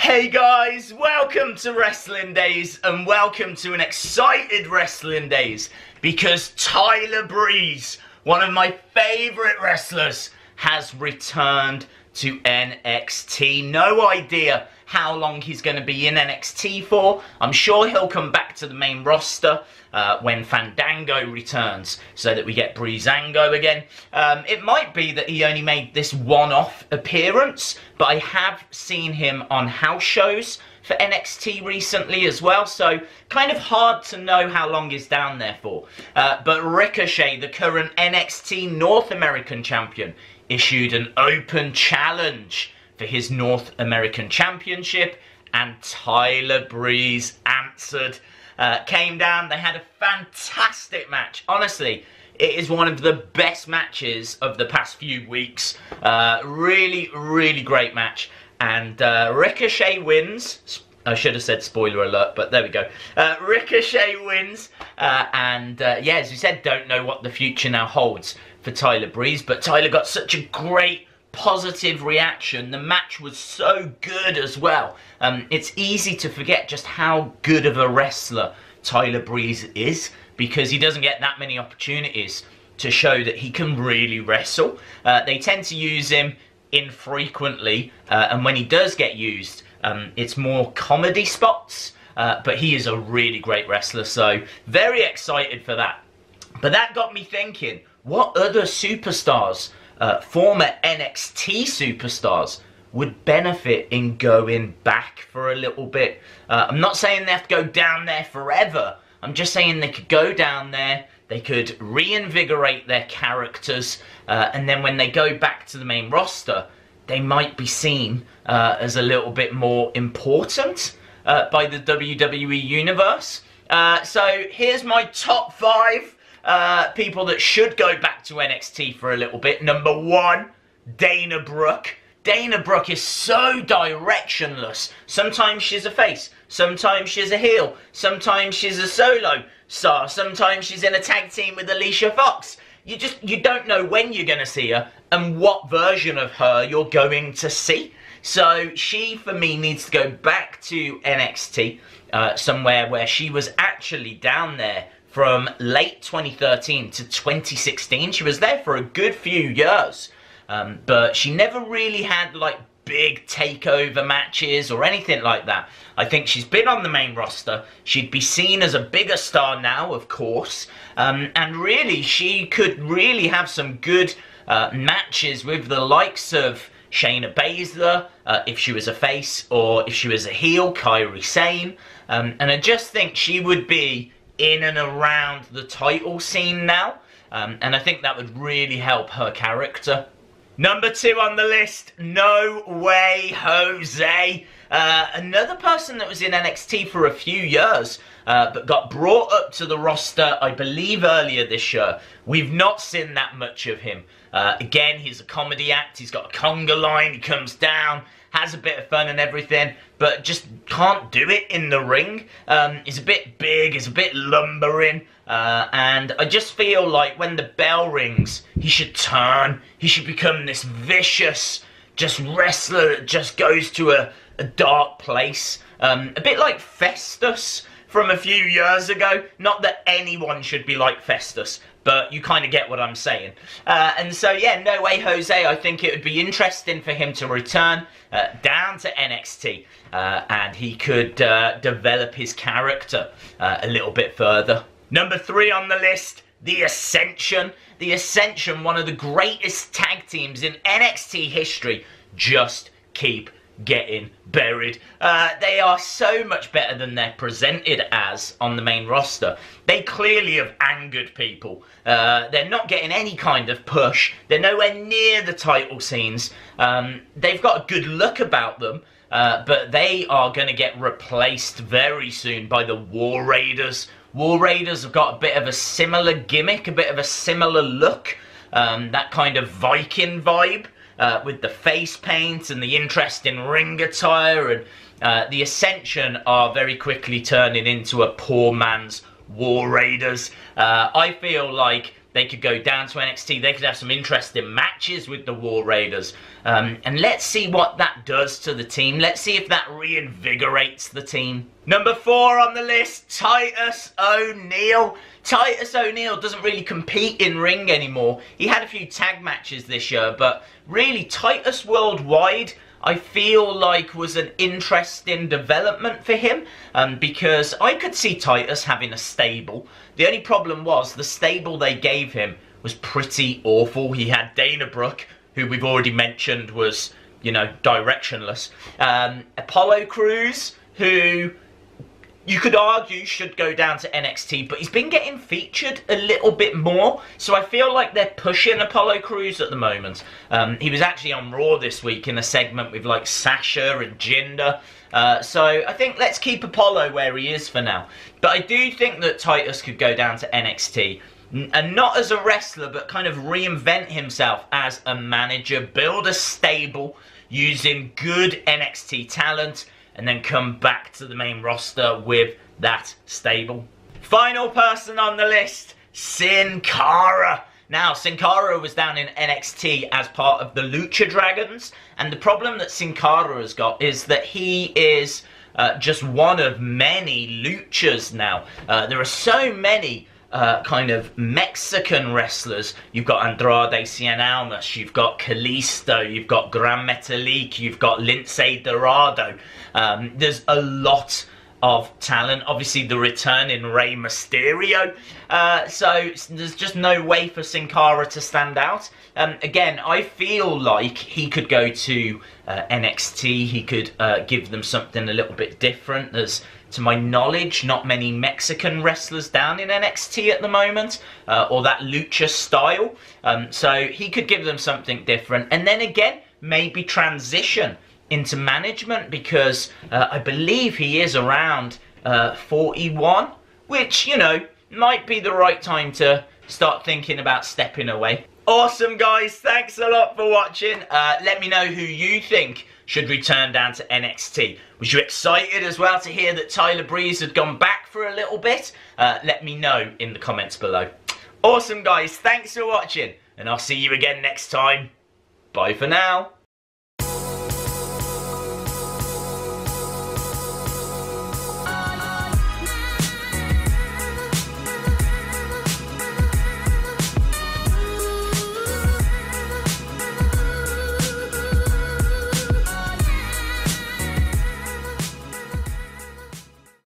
Hey guys, welcome to Wrestling Days and welcome to an excited Wrestling Days because Tyler Breeze, one of my favourite wrestlers, has returned to NXT. No idea how long he's going to be in NXT for. I'm sure he'll come back to the main roster when Fandango returns so that we get Breezango again. It might be that he only made this one-off appearance, but I have seen him on house shows for NXT recently as well, so kind of hard to know how long he's down there for. But Ricochet, the current NXT North American champion, issued an open challenge for his North American Championship, and Tyler Breeze answered. Came down, they had a fantastic match. Honestly, it is one of the best matches of the past few weeks. Really, really great match. And Ricochet wins. I should have said spoiler alert, but there we go. Ricochet wins. Yeah, as we said, don't know what the future now holds for Tyler Breeze. But Tyler got such a great positive reaction. The match was so good as well. It's easy to forget just how good of a wrestler Tyler Breeze is because he doesn't get that many opportunities to show that he can really wrestle. They tend to use him infrequently, and when he does get used, it's more comedy spots, but he is a really great wrestler, so very excited for that. But that got me thinking, what other superstars, former NXT superstars, would benefit in going back for a little bit? I'm not saying they have to go down there forever. I'm just saying they could go down there, they could reinvigorate their characters, and then when they go back to the main roster, they might be seen as a little bit more important by the WWE Universe. So here's my top 5 people that should go back to NXT for a little bit. Number 1, Dana Brooke. Dana Brooke is so directionless. Sometimes she's a face, sometimes she's a heel, sometimes she's a solo star, sometimes she's in a tag team with Alicia Fox. You don't know when you're going to see her and what version of her you're going to see. So she, for me, needs to go back to NXT, somewhere where she was actually down there from late 2013 to 2016. She was there for a good few years, but she never really had like big takeover matches or anything like that. I think she's been on the main roster. She'd be seen as a bigger star now, of course, and really she could really have some good matches with the likes of Shayna Baszler, if she was a face, or if she was a heel, Kairi Sane, and I just think she would be in and around the title scene now, and I think that would really help her character. Number 2 on the list, No Way Jose. Another person that was in NXT for a few years, but got brought up to the roster, I believe, earlier this year. We've not seen that much of him. Again, he's a comedy act. He's got a conga line. He comes down, has a bit of fun and everything, but just can't do it in the ring. He's a bit big, he's a bit lumbering, and I just feel like when the bell rings, he should turn. He should become this vicious, just wrestler that just goes to a dark place. A bit like Festus from a few years ago. Not that anyone should be like Festus, but you kind of get what I'm saying. And so, yeah, No Way Jose, I think it would be interesting for him to return down to NXT, and he could develop his character a little bit further. Number 3 on the list, The Ascension. The Ascension, one of the greatest tag teams in NXT history, just keep getting buried. They are so much better than they're presented as on the main roster. They clearly have angered people. They're not getting any kind of push. They're nowhere near the title scenes. They've got a good look about them, but they are going to get replaced very soon by the War Raiders. War Raiders have got a bit of a similar gimmick, a bit of a similar look, that kind of Viking vibe. With the face paint and the interesting ring attire, and the Ascension are very quickly turning into a poor man's War Raiders. I feel like They could go down to NXT. They could have some interesting matches with the War Raiders. And let's see what that does to the team. Let's see if that reinvigorates the team. Number 4 on the list, Titus ONeil. Titus ONeil doesn't really compete in ring anymore. He had a few tag matches this year, but really Titus worldwide, I feel like, was an interesting development for him, because I could see Titus having a stable. The only problem was the stable they gave him was pretty awful. He had Dana Brooke, who we've already mentioned was, you know, directionless. Apollo Crews, who you could argue should go down to NXT, but he's been getting featured a little bit more, so I feel like they're pushing Apollo Crews at the moment. He was actually on Raw this week in a segment with like Sasha and Jinder, so I think let's keep Apollo where he is for now. But I do think that Titus could go down to NXT, and not as a wrestler, but kind of reinvent himself as a manager, build a stable using good NXT talent, and then come back to the main roster with that stable. Final person on the list, Cara. Now, Cara was down in NXT as part of the Lucha Dragons, and the problem that Cara has got is that he is just one of many luchas now. There are so many kind of Mexican wrestlers. You've got Andrade Cien Almas, you've got Kalisto, you've got Gran Metalik, you've got Lince Dorado. There's a lot of talent. Obviously the return in Rey Mysterio. So there's just no way for Cara to stand out. Again, I feel like he could go to NXT. He could give them something a little bit different. There's, to my knowledge, not many Mexican wrestlers down in NXT at the moment, or that lucha style. So he could give them something different. And then again, maybe transition into management, because I believe he is around 41, which, you know, might be the right time to start thinking about stepping away. Awesome, guys. Thanks a lot for watching. Let me know who you think should return down to NXT. Was you excited as well to hear that Tyler Breeze had gone back for a little bit? Let me know in the comments below. Awesome, guys. Thanks for watching, and I'll see you again next time. Bye for now.